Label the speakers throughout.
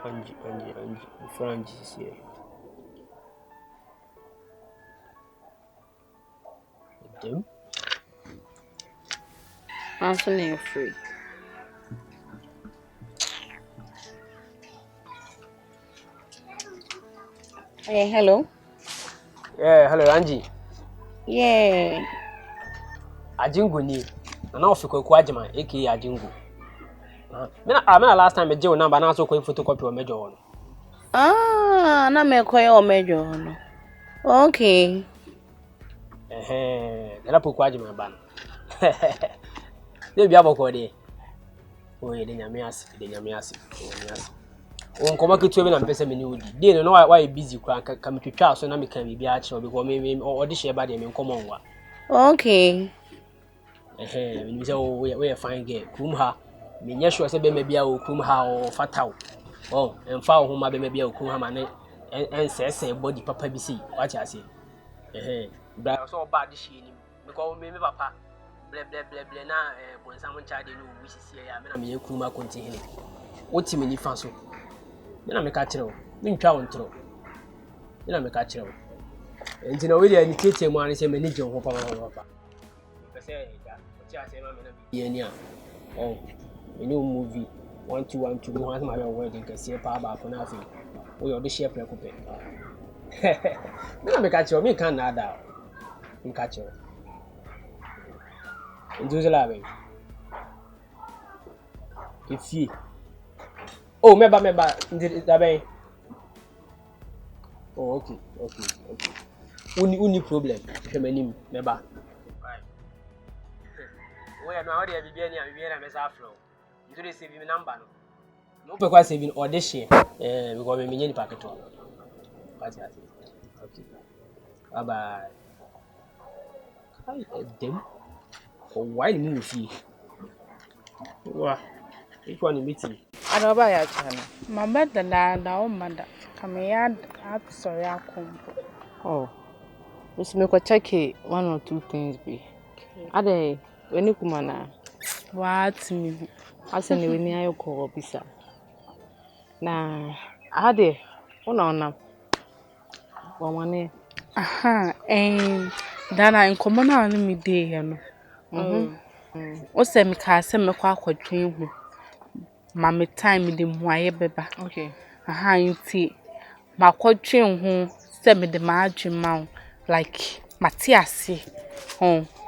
Speaker 1: Angie. Frangie is here. Them?
Speaker 2: I'm feeling free. Hey, hello.
Speaker 1: Yeah, hello, Angie.
Speaker 2: Yeah.
Speaker 1: Ajingu ni. Na ofiko kwa ajima aka Ajingu. Me last time me je number na so ko photocopy o mejo wono.
Speaker 2: Ah, na me koyo o mejo no. Okay.
Speaker 1: Na pokwa ajima ba no. Dey bia boko dey. O ye de nyame ase. O nkoma ketu be na mpese me ni odi. Dey no why busy kwa ka metwetwa so na me kan bibia a che because me odi she ba dey me nkoma nwa.
Speaker 2: Okay.
Speaker 1: Me say we a fine girl. Kum ha. Me nya sure say be ma bia o kum ha o fataw. Oh, emfa wo homa be ma bia o kum ha ma ne ensese body papa bi sei. What you say? Bra so ba de she ni. Because me papa ble na bonsam ncha de no wu sisi ya me na me kum akonti hene. Woti me ni fa so. Me na me ka kire wo. Me ntwa wo ntro. Me na me ka kire wo. Enti na we dey ni tete mu an say me ni je ho papa. Say that what you say ma me na bi ni a. Oh, me no movie 1212 no has my wedding can see pa ba ko na afi. We your share preko pe. Me na me ka kire wo, me kan na da. Me ka kire wo. Ndu la be. Ifi. Oh, meba ndi da be. Oh, okay. Uni problem. Hwemanim meba. Where no already be na me sa flow. You do save me number no. No pe kwa save audition. Because me menye ni paketo. What you say? Okay. Bye bye. Hi them. Oh why me fi? Wa. Which one meeting?
Speaker 2: Adoba ya chana. Mabada da o mada. Kama ya sorry akompo.
Speaker 3: Oh. We should make a check one or two things be. Ade when you come na
Speaker 2: What me?
Speaker 3: ase ne weni ayo ko bisa. Na ade ona wamane.
Speaker 2: Aha, dana nkomo na anu mi dey here no. O se me ka se me kwa akwadwen hu. Ma me time de mu aye beba.
Speaker 3: Okay.
Speaker 2: Aha, nti makwadwen hu se me de ma adwema like matiase.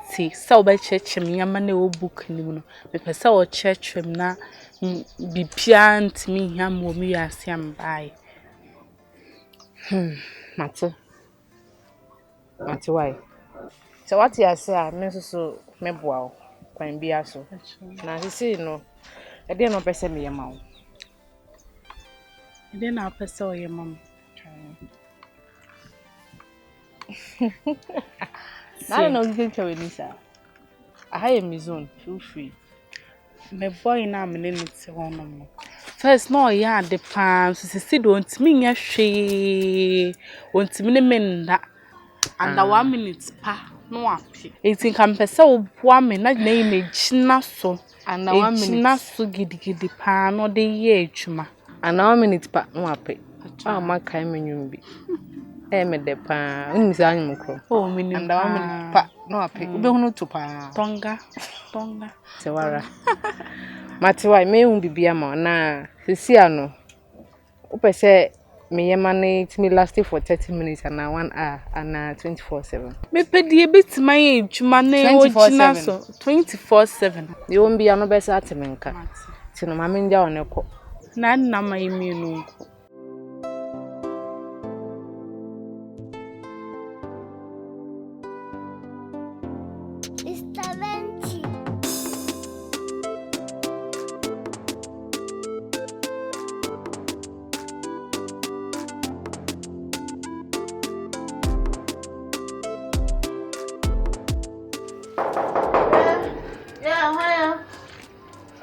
Speaker 2: See, so be church me yama na o book ni no. Me pese o church na bibia ntimi hia mo mi ase am bai.
Speaker 3: Mate why? So what you say me so me boa o kwan bia so. Na sisi no e dey no pese me yama o.
Speaker 2: E dey na pese o yama mo.
Speaker 3: Na no you can we nisa. I have my zone, feel free.
Speaker 2: Me boy na me ne ti hono mo. First no ya de pan so sisi do ntimi nya hwe. Ontimi ne me nda. Under 1 minute pa no api. Eti kan pese wo boa me na yi me gina so.
Speaker 3: Under 1 minute
Speaker 2: na so gidigidi pa no de ye adwuma.
Speaker 3: Under 1 minute pa no api. Ah ma kai menwum bi. Me de pa unmi sa anyum kro.
Speaker 2: Oh minim.
Speaker 3: Under 1 minute pa no api. Ube hunu to pa.
Speaker 2: Tonga.
Speaker 3: Sewara. Mati why me hu bibia ma na sisi ano. Upese me yema na it me last for 30 minutes and 1 hour and 24/7.
Speaker 2: Me pedi ebitima ye adwuma na o gina so 24/7.
Speaker 3: Ye won bia no be sa atemenka. Ti no ma me ndia oneko.
Speaker 2: Na nna ma yemi no.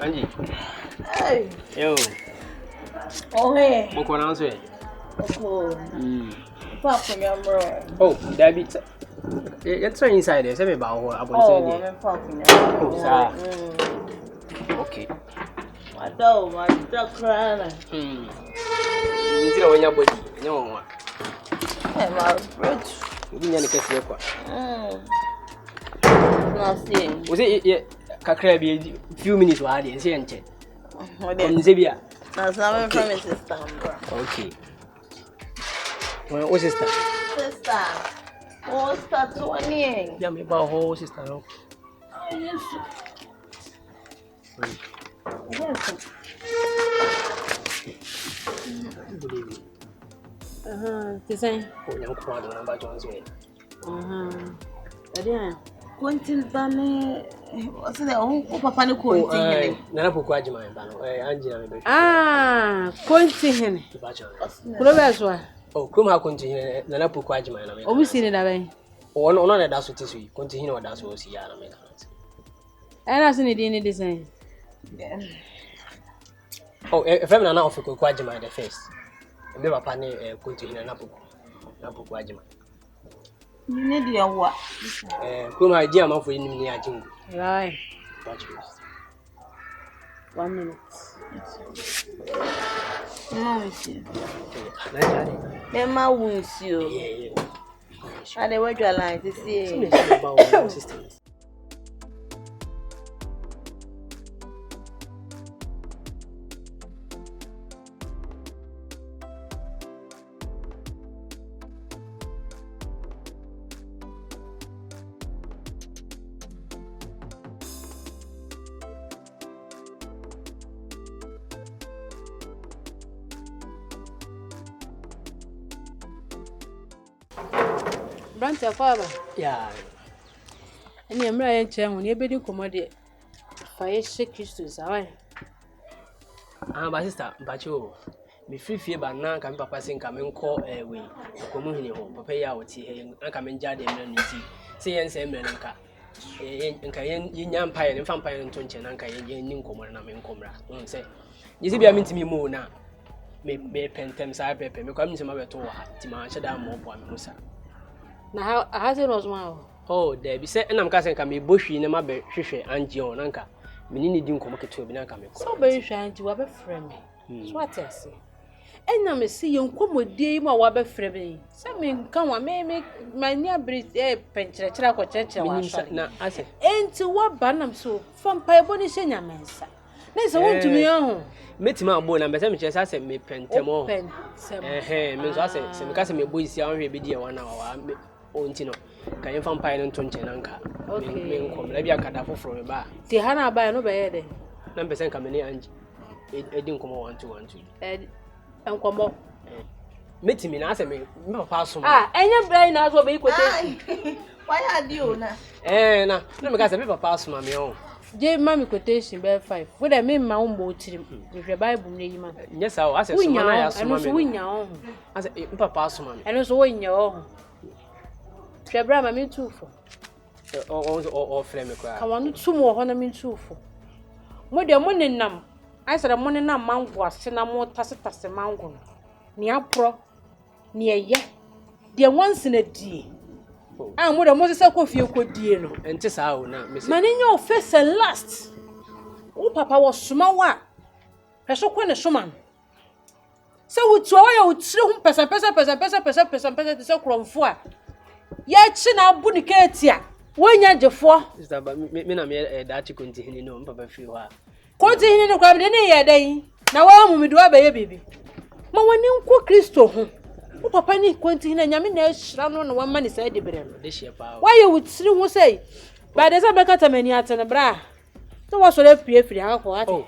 Speaker 1: Angie.
Speaker 4: Hey.
Speaker 1: Yo.
Speaker 4: Oh hey.
Speaker 1: Moko na so e.
Speaker 4: Oh. Papa me amro.
Speaker 1: Oh, David. It's inside there. Say me ba ho abon say there.
Speaker 4: Oh, me papa me.
Speaker 1: Oh, sir. Okay.
Speaker 4: Madam, my crying.
Speaker 1: You know when your body, you know what?
Speaker 4: I'm out.
Speaker 1: You didn't get to your
Speaker 4: Nothing.
Speaker 1: Was it a few minutes while I didn't see anything? Zebia.
Speaker 4: That's not from his sister.
Speaker 1: Okay. Well, what's this?
Speaker 4: Sister. Oh, start 20.
Speaker 1: Yeah, me about whole sister.
Speaker 4: Oh, yes. Yes.
Speaker 1: Good evening.
Speaker 2: The same.
Speaker 1: Oh, young crowd on number John's way.
Speaker 4: Quentin Bunny. What's the old Papa Quentin?
Speaker 1: Nana Puquajima, Angela.
Speaker 2: Quentin.
Speaker 1: Oh, come how continue Nana Puquajima.
Speaker 2: Oh, we see it away.
Speaker 1: Oh, no, that's what is we continue what that's what we are.
Speaker 2: And I seen it in the design.
Speaker 1: Oh, if I'm not off for Quajima the face. And never pane continue Napu Quajima.
Speaker 4: You need your what?
Speaker 1: Come my dear man for in near Jingo.
Speaker 2: Right. 1 minute.
Speaker 4: Emma wounds you.
Speaker 1: Yeah.
Speaker 4: And they were your line to see.
Speaker 2: Brant your father.
Speaker 1: Yeah.
Speaker 2: And you're marrying chair when you're bidding commodity. Fire shake Christus, away.
Speaker 1: My sister, but you, me free fear, but now can Papa sing come and call away. Community home, Papa, I would see him, I come and judge him, say and say, Melanca. And Kayan, young pie and vampire and Tonchen, and Kayan, young common, and I'm in Comra. Don't say. You see, I mean to me more now. May pen them side paper, me come to my tour, Tima, Shadam, more one, Musa.
Speaker 2: Now, I has it was one.
Speaker 1: Oh, there be said, and I'm casting can be bushy in my bed, Shisha, and Gion, Anka. Minini didn't come to be Nanka.
Speaker 2: So very trying to have a friend. What I say. And now, see you come with dear Wabber Freby. Some come on, may make my near bridge a pencher, or church.
Speaker 1: Now, I say,
Speaker 2: ain't to what Barnum so from Piebony Senior Mensa. There's a one to me on.
Speaker 1: Met my bone and better just as I may pen temo.
Speaker 2: Hey,
Speaker 1: Miss Asset, some cousin may boys young baby 1 hour. Own Tino, can you find Pine and Tonchenanka? Okay, maybe a cadaver from a bar.
Speaker 2: The Hannah by no bed.
Speaker 1: Number 10 come in and it didn't come on 2 1 2.
Speaker 2: And come on.
Speaker 1: Meet him in answer me, no pass.
Speaker 2: And your brain as well be equal.
Speaker 4: Why are you now?
Speaker 1: Now, let me guess a paper pass, mammy.
Speaker 2: J. Mammy quotation bear 5. Would I mean my own boat with your Bible name?
Speaker 1: Yes, I said,
Speaker 2: win your own.
Speaker 1: I said, Papa, man,
Speaker 2: and also win your own. Shabram, mean two for.
Speaker 1: Or flame cry.
Speaker 2: I want 2 more honor mean 2 for. What your money num? I said a money num mount was cinnamon tacitus a mountain. Near pro, near ye. Dear once in a day. And what a Moses of you could dear.
Speaker 1: And just how now, Miss
Speaker 2: Man in your face and last. Oh, Papa was small. I saw quite a suman. So would try out 2 person to so crom for. Yet, China Bunikatia. When you're the 4.
Speaker 1: is that but me that you continue, no, Papa feel her.
Speaker 2: Continue to come in a day. Now, I'm with a baby. Ma when you cook Christo. Oh, Papa, need continue and Yamina shall on 1 man is said the brain.
Speaker 1: This year, power.
Speaker 2: Why you would still say? But there's a better many at a bra. So what's what if you have for? Oh,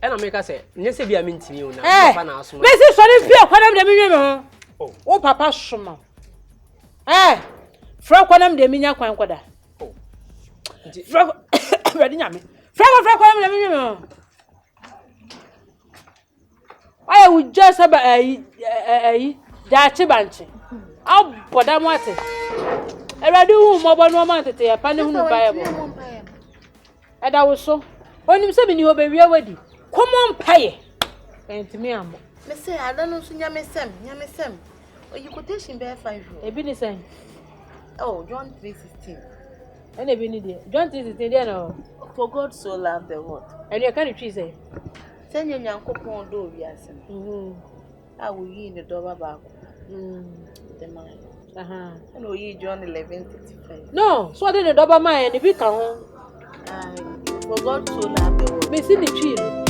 Speaker 1: and I make us say, yes, be a mean to you now.
Speaker 2: Mrs. Sorry, fear, what I'm the minimum. Oh, Papa, Shuma. Eh, Frank, what I'm the minia quanquada. Oh, ready, Yammy. Frank, what I'm the minimum. I would just have a Dachi Banchi. I'll put them what it. And I do more no month to a panel Bible. And I was so. When you say you be ready, come on, pay. And to me, I'm.
Speaker 4: Miss, I don't know, Yamisem. Or you quotation bear 5.
Speaker 2: A business saying,
Speaker 4: oh, John 3:16.
Speaker 2: And a business. John 3:16, no.
Speaker 4: For God so loved the world.
Speaker 2: And you can't treat say.
Speaker 4: Send Yankopon do yes. I will yi the door back. The man. And we yi John 11:35.
Speaker 5: No, so I didn't double mine if you can.
Speaker 4: I forgot to love the
Speaker 5: Miss in the chill.